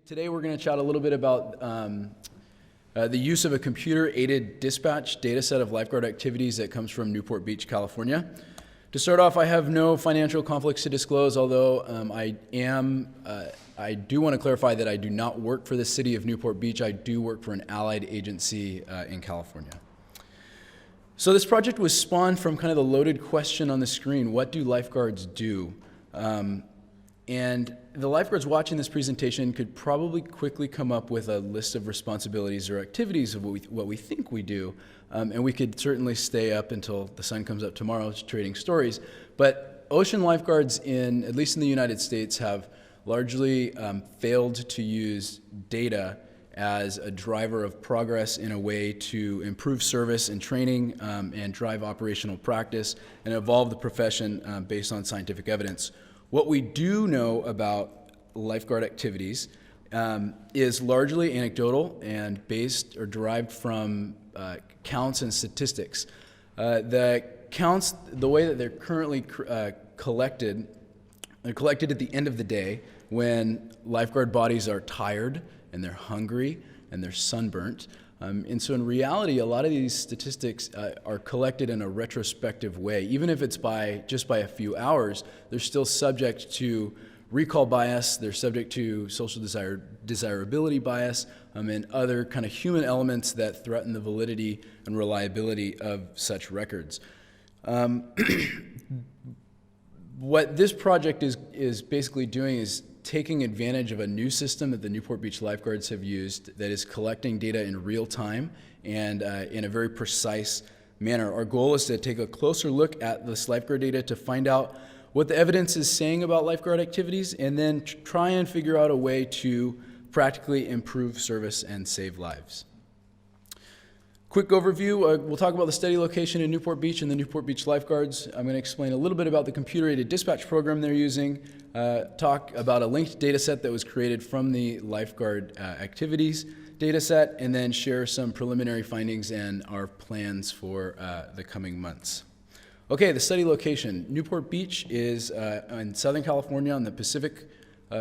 Today we're going to chat a little bit about the use of a computer-aided dispatch data set of lifeguard activities that comes from Newport Beach, California. To start off, I have no financial conflicts to disclose, although I do want to clarify that I do not work for the city of Newport Beach. I do work for an allied agency in California. So this project was spawned from kind of the loaded question on the screen: what do lifeguards do? And the lifeguards watching this presentation could probably quickly come up with a list of responsibilities or activities of what we think we do. And we could certainly stay up until the sun comes up tomorrow trading stories. But ocean lifeguards, at least in the United States, have largely failed to use data as a driver of progress in a way to improve service and training and drive operational practice and evolve the profession based on scientific evidence. What we do know about lifeguard activities is largely anecdotal and based or derived from counts and statistics. The counts, the way that they're currently collected, they're collected at the end of the day when lifeguard bodies are tired and they're hungry and they're sunburnt. And so in reality, a lot of these statistics are collected in a retrospective way. Even if it's just by a few hours, they're still subject to recall bias, they're subject to social desirability bias, and other kind of human elements that threaten the validity and reliability of such records. What this project is basically doing is taking advantage of a new system that the Newport Beach lifeguards have used that is collecting data in real time and in a very precise manner. Our goal is to take a closer look at this lifeguard data to find out what the evidence is saying about lifeguard activities, and then try and figure out a way to practically improve service and save lives. Quick overview, we'll talk about the study location in Newport Beach and the Newport Beach lifeguards. I'm going to explain a little bit about the computer-aided dispatch program they're using, talk about a linked data set that was created from the lifeguard activities data set, and then share some preliminary findings and our plans for the coming months. Okay, the study location. Newport Beach is in Southern California on the Pacific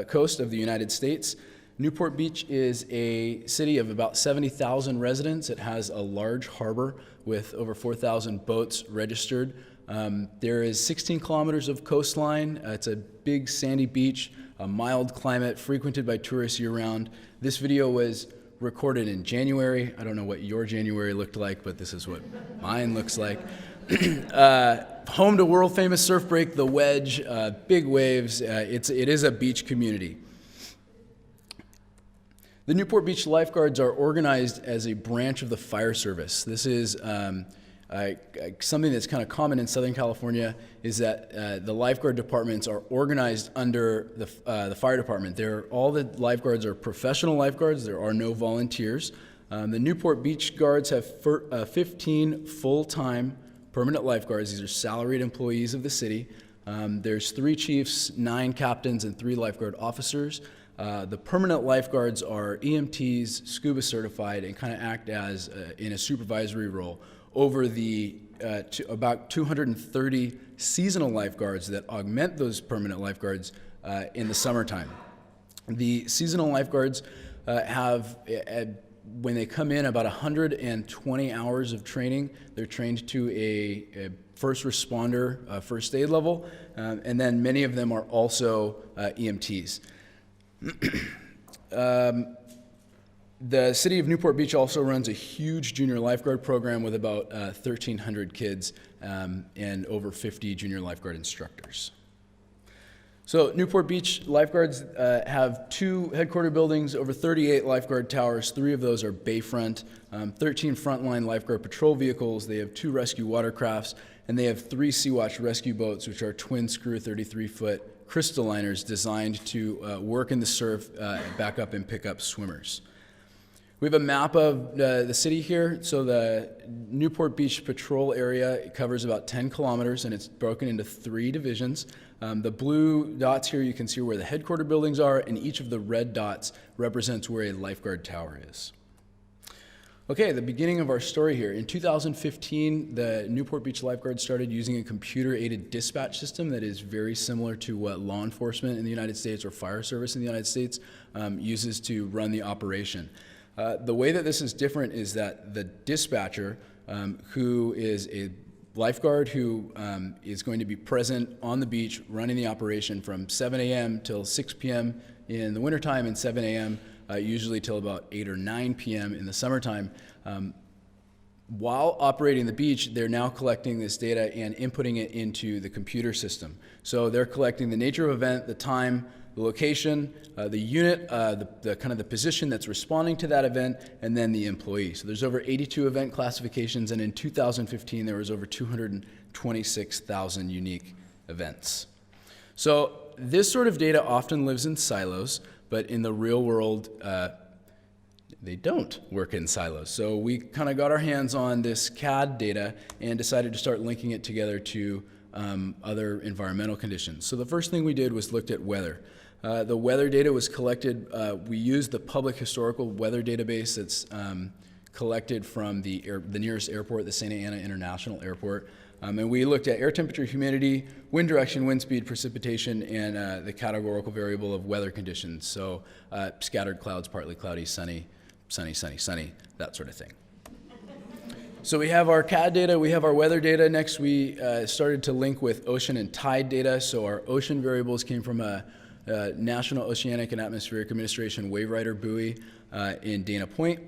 coast of the United States. Newport Beach is a city of about 70,000 residents. It has a large harbor with over 4,000 boats registered. There is 16 kilometers of coastline. It's a big sandy beach, a mild climate, frequented by tourists year-round. This video was recorded in January. I don't know what your January looked like, but this is what mine looks like. Home to world-famous surf break, the Wedge, big waves. It is a beach community. The Newport Beach lifeguards are organized as a branch of the fire service. This is something that's kind of common in Southern California, is that the lifeguard departments are organized under the fire department. All the lifeguards are professional lifeguards. There are no volunteers. The Newport Beach guards have 15 full-time permanent lifeguards. These are salaried employees of the city. There's 3 chiefs, 9 captains, and 3 lifeguard officers. The permanent lifeguards are EMTs, scuba certified, and kind of act as in a supervisory role over the about 230 seasonal lifeguards that augment those permanent lifeguards in the summertime. The seasonal lifeguards have, when they come in, about 120 hours of training. They're trained to a first responder, first aid level, and then many of them are also EMTs. The city of Newport Beach also runs a huge junior lifeguard program with about 1,300 kids and over 50 junior lifeguard instructors. So Newport Beach lifeguards have 2 headquarter buildings, over 38 lifeguard towers. 3 of those are bayfront, 13 frontline lifeguard patrol vehicles. They have 2 rescue watercrafts, and they have 3 Sea-Watch rescue boats, which are twin-screw 33-foot crystal liners designed to work in the surf, back up and pick up swimmers. We have a map of the city here. So the Newport Beach patrol area covers about 10 kilometers, and it's broken into 3 divisions. The blue dots here, you can see where the headquarter buildings are, and each of the red dots represents where a lifeguard tower is. Okay, the beginning of our story here. In 2015, the Newport Beach Lifeguards started using a computer-aided dispatch system that is very similar to what law enforcement in the United States or fire service in the United States uses to run the operation. The way that this is different is that the dispatcher, who is a lifeguard who is going to be present on the beach running the operation from 7 a.m. till 6 p.m. in the wintertime and 7 a.m. Usually till about 8 or 9 p.m. in the summertime. While operating the beach, they're now collecting this data and inputting it into the computer system. So they're collecting the nature of event, the time, the location, the unit, the kind of the position that's responding to that event, and then the employee. So there's over 82 event classifications, and in 2015 there was over 226,000 unique events. So this sort of data often lives in silos, but in the real world, they don't work in silos. So we kind of got our hands on this CAD data and decided to start linking it together to other environmental conditions. So the first thing we did was looked at weather. The weather data was collected, we used the public historical weather database that's collected from the nearest airport, the Santa Ana International Airport. And we looked at air temperature, humidity, wind direction, wind speed, precipitation, and the categorical variable of weather conditions. So scattered clouds, partly cloudy, sunny, sunny, sunny, sunny, that sort of thing. So we have our CAD data, we have our weather data. Next, we started to link with ocean and tide data. So our ocean variables came from a National Oceanic and Atmospheric Administration wave rider buoy in Dana Point.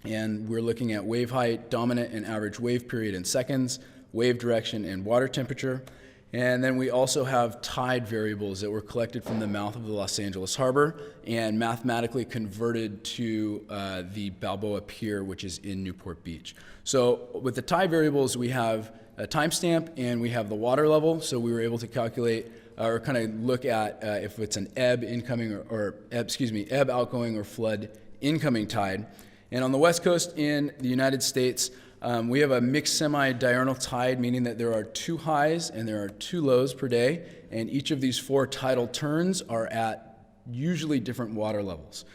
And we're looking at wave height, dominant and average wave period in seconds, wave direction, and water temperature. And then we also have tide variables that were collected from the mouth of the Los Angeles Harbor and mathematically converted to the Balboa Pier, which is in Newport Beach. So with the tide variables, we have a timestamp and we have the water level. So we were able to calculate or kind of look at if it's an ebb incoming or ebb outgoing or flood incoming tide. And on the West Coast in the United States, we have a mixed semi-diurnal tide, meaning that there are 2 highs and there are 2 lows per day, and each of these 4 tidal turns are at usually different water levels.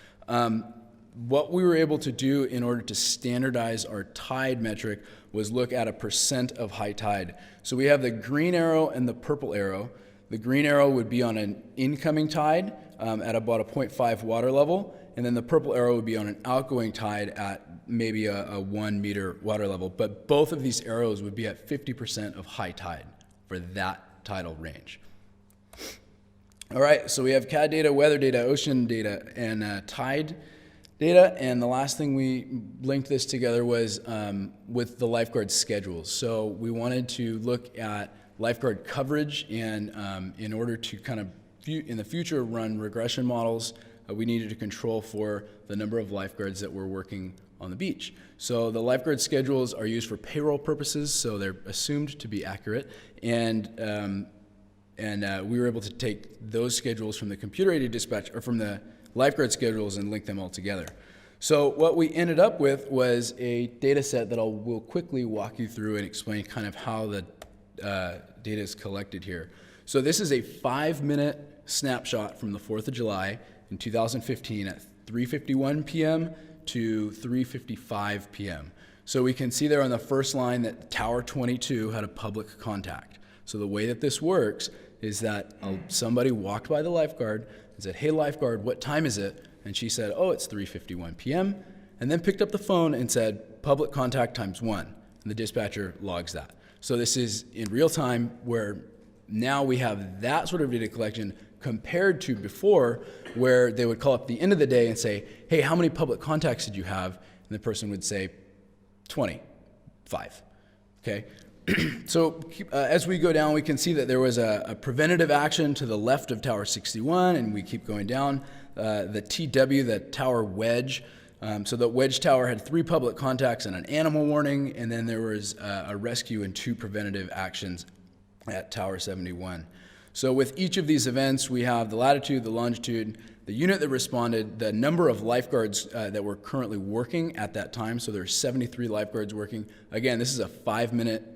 What we were able to do in order to standardize our tide metric was look at a percent of high tide. So we have the green arrow and the purple arrow. The green arrow would be on an incoming tide at about a 0.5 water level, and then the purple arrow would be on an outgoing tide at maybe a 1 meter water level. But both of these arrows would be at 50% of high tide for that tidal range. All right, so we have CAD data, weather data, ocean data, and tide data. And the last thing we linked this together was with the lifeguard schedules. So we wanted to look at lifeguard coverage, and in order to kind of in the future run regression models, we needed to control for the number of lifeguards that were working on the beach. So the lifeguard schedules are used for payroll purposes, so they're assumed to be accurate, and we were able to take those schedules from the computer-aided dispatch, or from the lifeguard schedules, and link them all together. So what we ended up with was a data set that we'll quickly walk you through and explain kind of how the data is collected here. So this is a 5-minute snapshot from the 4th of July in 2015 at 3:51 p.m. to 3:55 p.m. So we can see there on the first line that Tower 22 had a public contact. So the way that this works is that somebody walked by the lifeguard and said, "Hey lifeguard, what time is it?" And she said, "Oh, it's 3:51 p.m. and then picked up the phone and said, "Public contact times 1." And the dispatcher logs that. So this is in real time, where now we have that sort of data collection compared to before, where they would call up the end of the day and say, "Hey, how many public contacts did you have?" And the person would say, 25. Okay? So as we go down, we can see that there was a preventative action to the left of Tower 61, and we keep going down. The TW, the tower wedge, so the wedge tower had 3 public contacts and an animal warning, and then there was a rescue and 2 preventative actions at Tower 71. So with each of these events, we have the latitude, the longitude, the unit that responded, the number of lifeguards that were currently working at that time. So there are 73 lifeguards working. Again, this is a 5-minute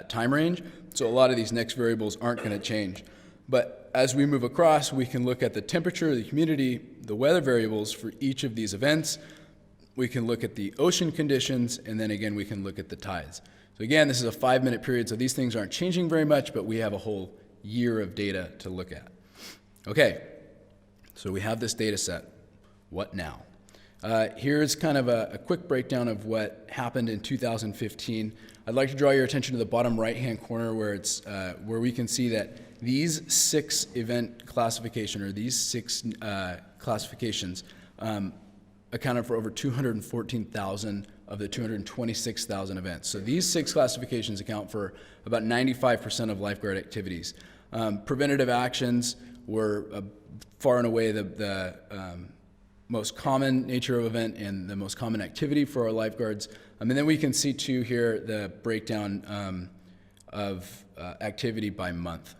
time range, so a lot of these next variables aren't going to change. But as we move across, we can look at the temperature, the humidity, the weather variables for each of these events. we can look at the ocean conditions, and then again, we can look at the tides. So again, this is a 5-minute period, so these things aren't changing very much, but we have a whole year of data to look at. Okay, so we have this data set. What now? Here's kind of a quick breakdown of what happened in 2015. I'd like to draw your attention to the bottom right-hand corner where we can see that these 6 event classification, or these 6 classifications, accounted for over 214,000 of the 226,000 events. So these 6 classifications account for about 95% of lifeguard activities. Preventative actions were far and away the most common nature of event and the most common activity for our lifeguards. And then we can see too here the breakdown of activity by month.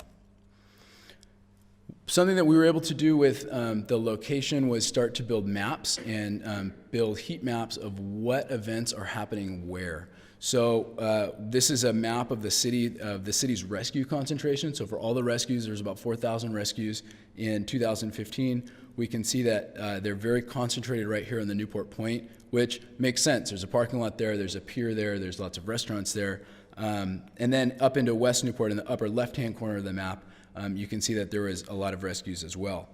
Something that we were able to do with the location was start to build maps and build heat maps of what events are happening where. So this is a map of the city's rescue concentration. So for all the rescues, there's about 4,000 rescues in 2015. We can see that they're very concentrated right here in the Newport Point, which makes sense. There's a parking lot there, there's a pier there, there's lots of restaurants there. And then up into West Newport in the upper left-hand corner of the map, you can see that there is a lot of rescues as well.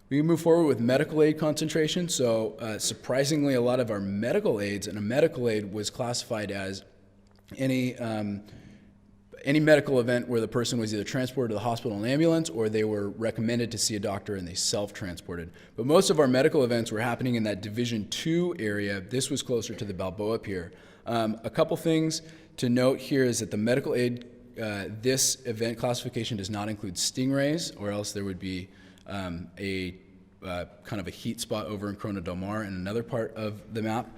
We move forward with medical aid concentration. So surprisingly, a lot of our medical aids, and a medical aid was classified as any medical event where the person was either transported to the hospital in an ambulance or they were recommended to see a doctor and they self-transported. But most of our medical events were happening in that Division 2 area. This was closer to the Balboa Pier. A couple things to note here is that the medical aid, this event classification does not include stingrays, or else there would be kind of a heat spot over in Corona del Mar in another part of the map.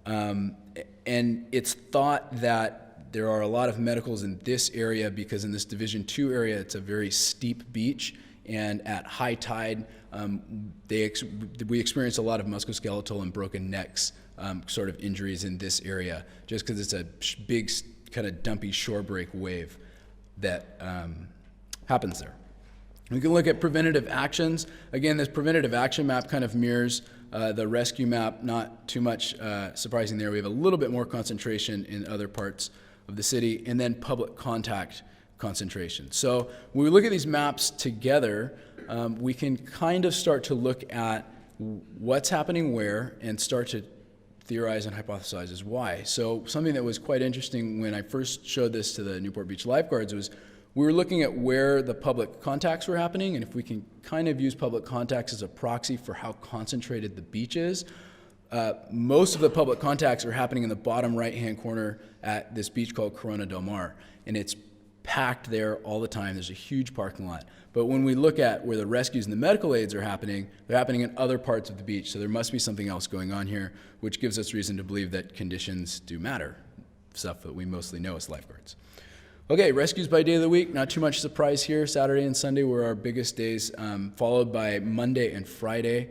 And it's thought that there are a lot of medicals in this area because in this Division 2 area, it's a very steep beach, and at high tide, we experience a lot of musculoskeletal and broken necks sort of injuries in this area, just because it's a big kind of dumpy shore break wave that happens there. We can look at preventative actions. Again, this preventative action map kind of mirrors the rescue map. Not too much surprising there. We have a little bit more concentration in other parts of the city, and then public contact concentration. So when we look at these maps together, we can kind of start to look at what's happening where and start to theorize and hypothesize as why. So something that was quite interesting when I first showed this to the Newport Beach Lifeguards was we were looking at where the public contacts were happening, and if we can kind of use public contacts as a proxy for how concentrated the beach is. Most of the public contacts are happening in the bottom right-hand corner at this beach called Corona del Mar, and it's packed there all the time. There's a huge parking lot. But when we look at where the rescues and the medical aids are happening, they're happening in other parts of the beach, so there must be something else going on here, which gives us reason to believe that conditions do matter, stuff that we mostly know as lifeguards. Okay, rescues by day of the week, not too much surprise here. Saturday and Sunday were our biggest days, followed by Monday and Friday.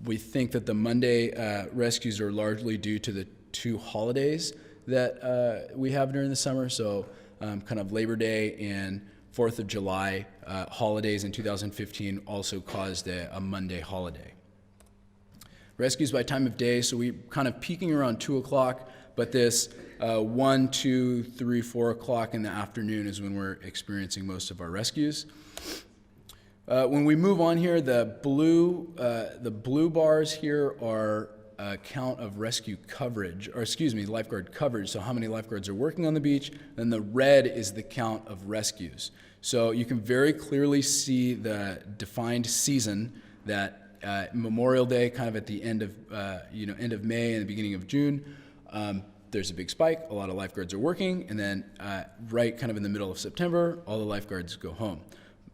We think that the Monday rescues are largely due to the 2 holidays that we have during the summer. So kind of Labor Day and 4th of July holidays in 2015 also caused a Monday holiday. Rescues by time of day, so we kind of peaking around 2 o'clock, but this 1, 2, 3, 4 o'clock in the afternoon is when we're experiencing most of our rescues. When we move on here, the blue bars here are count of rescue coverage, or excuse me, lifeguard coverage, so how many lifeguards are working on the beach, and the red is the count of rescues. So you can very clearly see the defined season that Memorial Day, kind of at the end of end of May and the beginning of June, there's a big spike, a lot of lifeguards are working, and then right kind of in the middle of September, all the lifeguards go home.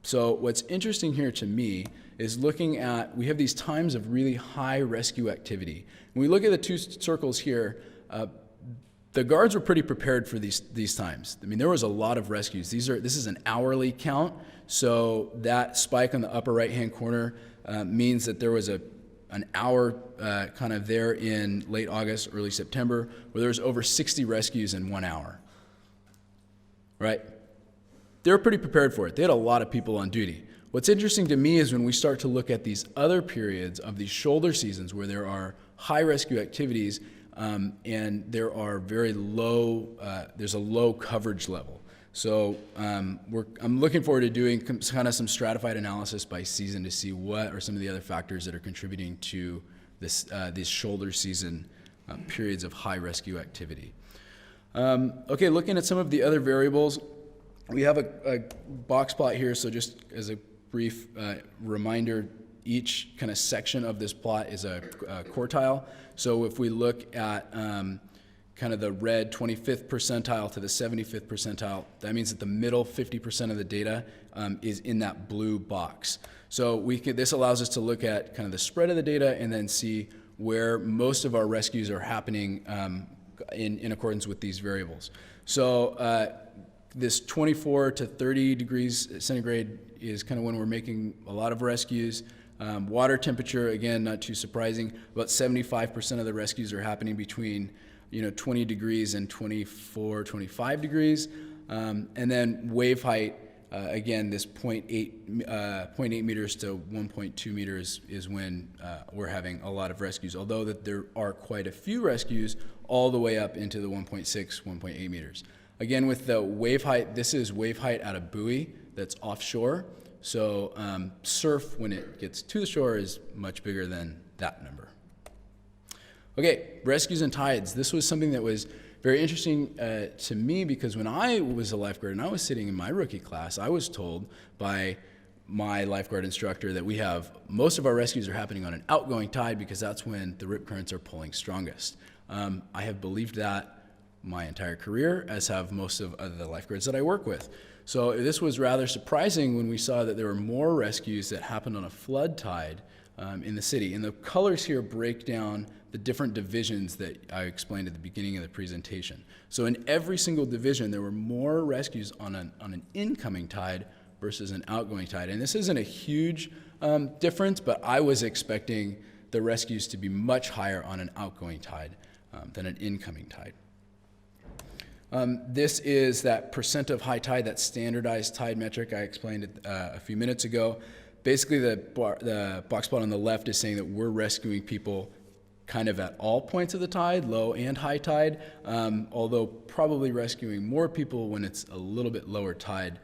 So what's interesting here to me is looking at, we have these times of really high rescue activity. When we look at the 2 circles here, the guards were pretty prepared for these times. I mean, there was a lot of rescues. This is an hourly count, so that spike on the upper right-hand corner means that there was an hour kind of there in late August, early September, where there was over 60 rescues in 1 hour, right? They were pretty prepared for it. They had a lot of people on duty. What's interesting to me is when we start to look at these other periods of these shoulder seasons where there are high rescue activities and there are very low, there's a low coverage level. So I'm looking forward to doing kind of some stratified analysis by season to see what are some of the other factors that are contributing to these shoulder season periods of high rescue activity. Okay, looking at some of the other variables, we have a box plot here, so just as a brief reminder, each kind of section of this plot is a quartile. So if we look at kind of the red 25th percentile to the 75th percentile, that means that the middle 50% of the data is in that blue box. So this allows us to look at kind of the spread of the data and then see where most of our rescues are happening in accordance with these variables. So this 24 to 30 degrees centigrade is kind of when we're making a lot of rescues. Water temperature, again, not too surprising. About 75% of the rescues are happening between 20 degrees and 24, 25 degrees. And then wave height, again, this 0.8 meters to 1.2 meters is when we're having a lot of rescues, although that there are quite a few rescues all the way up into the 1.6, 1.8 meters. Again, with the wave height, this is wave height at a buoy that's offshore. So surf, when it gets to the shore, is much bigger than that number. Okay, rescues and tides. This was something that was very interesting to me because when I was a lifeguard and I was sitting in my rookie class, I was told by my lifeguard instructor that most of our rescues are happening on an outgoing tide because that's when the rip currents are pulling strongest. I have believed that my entire career, as have most of the lifeguards that I work with. So this was rather surprising when we saw that there were more rescues that happened on a flood tide in the city. And the colors here break down the different divisions that I explained at the beginning of the presentation. So in every single division, there were more rescues on an incoming tide versus an outgoing tide. And this isn't a huge difference, but I was expecting the rescues to be much higher on an outgoing tide than an incoming tide. This is that percent of high tide, that standardized tide metric I explained a few minutes ago. Basically, the box plot on the left is saying that we're rescuing people kind of at all points of the tide, low and high tide, although probably rescuing more people when it's a little bit lower tide.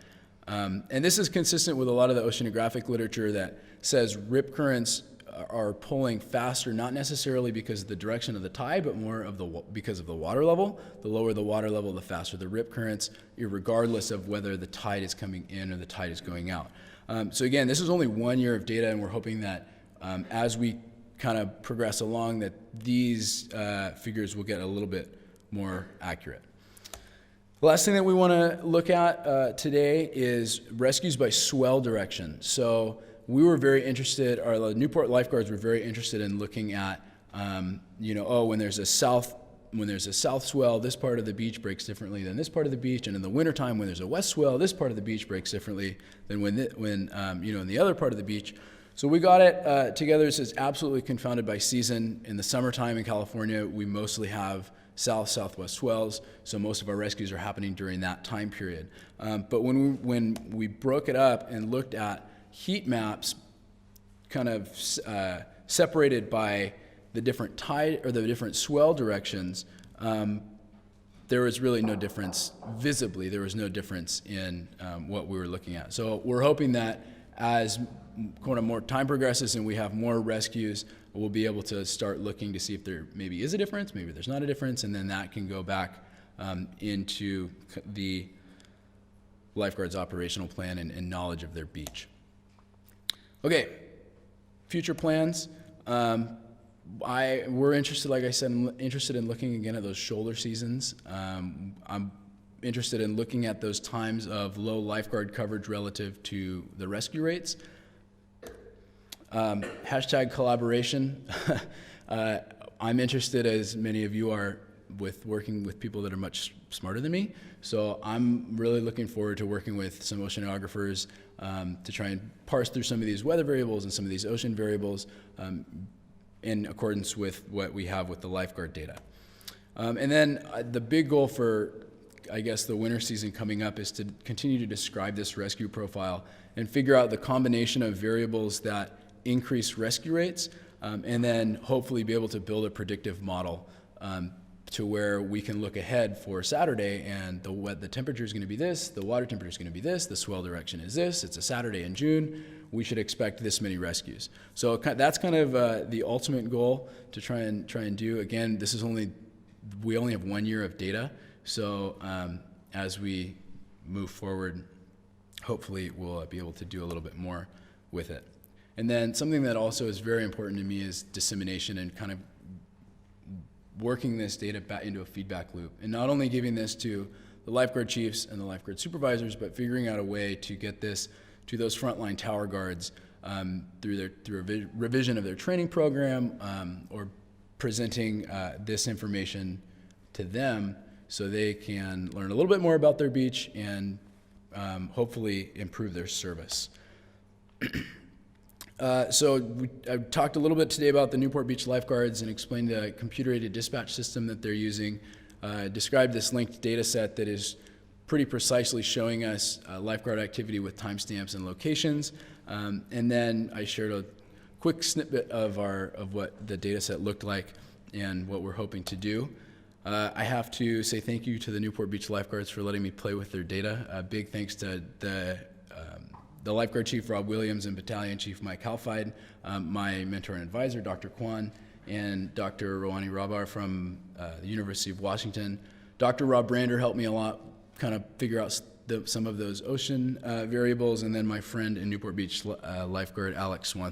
And this is consistent with a lot of the oceanographic literature that says rip currents are pulling faster, not necessarily because of the direction of the tide, but more because of the water level. The lower the water level, the faster the rip currents, regardless of whether the tide is coming in or the tide is going out. So again, this is only 1 year of data, and we're hoping that as we kind of progress along, that these figures will get a little bit more accurate. The last thing that we want to look at today is rescues by swell direction. So we were very interested, or the Newport lifeguards were very interested in looking at, when there's a south swell, this part of the beach breaks differently than this part of the beach, and in the wintertime, when there's a west swell, this part of the beach breaks differently than when in the other part of the beach. So we got it together. This is absolutely confounded by season. In the summertime in California, we mostly have south-southwest swells, so most of our rescues are happening during that time period. But when we broke it up and looked at heat maps kind of separated by the different tide or the different swell directions, there was really no difference visibly. There was no difference in what we were looking at. So we're hoping that as kind of more time progresses and we have more rescues, we'll be able to start looking to see if there maybe is a difference, maybe there's not a difference, and then that can go back into the lifeguards operational plan and knowledge of their beach. Okay, future plans. We're interested, like I said, interested in looking again at those shoulder seasons. I'm interested in looking at those times of low lifeguard coverage relative to the rescue rates. Hashtag collaboration. I'm interested, as many of you are, with working with people that are much smarter than me. So I'm really looking forward to working with some oceanographers to try and parse through some of these weather variables and some of these ocean variables in accordance with what we have with the lifeguard data. And then the big goal for I guess, the winter season coming up is to continue to describe this rescue profile and figure out the combination of variables that increase rescue rates, and then hopefully be able to build a predictive model to where we can look ahead for Saturday, and the temperature is going to be this, the water temperature is going to be this, the swell direction is this, it's a Saturday in June, we should expect this many rescues. So that's kind of the ultimate goal to try and do. Again, we only have 1 year of data, so as we move forward, hopefully we'll be able to do a little bit more with it. And then something that also is very important to me is dissemination and kind of working this data back into a feedback loop, and not only giving this to the lifeguard chiefs and the lifeguard supervisors, but figuring out a way to get this to those frontline tower guards through a revision of their training program, or presenting this information to them so they can learn a little bit more about their beach and hopefully improve their service. I talked a little bit today about the Newport Beach Lifeguards and explained the computer-aided dispatch system that they're using. Described this linked data set that is pretty precisely showing us lifeguard activity with timestamps and locations. And then I shared a quick snippet of what the data set looked like and what we're hoping to do. I have to say thank you to the Newport Beach Lifeguards for letting me play with their data. Big thanks to the Lifeguard Chief, Rob Williams, and Battalion Chief, Mike Halfide, my mentor and advisor, Dr. Koon, and Dr. Rohani Rabar from the University of Washington. Dr. Rob Brander helped me a lot kind of figure out some of those ocean variables, and then my friend in Newport Beach lifeguard, Alex Swan,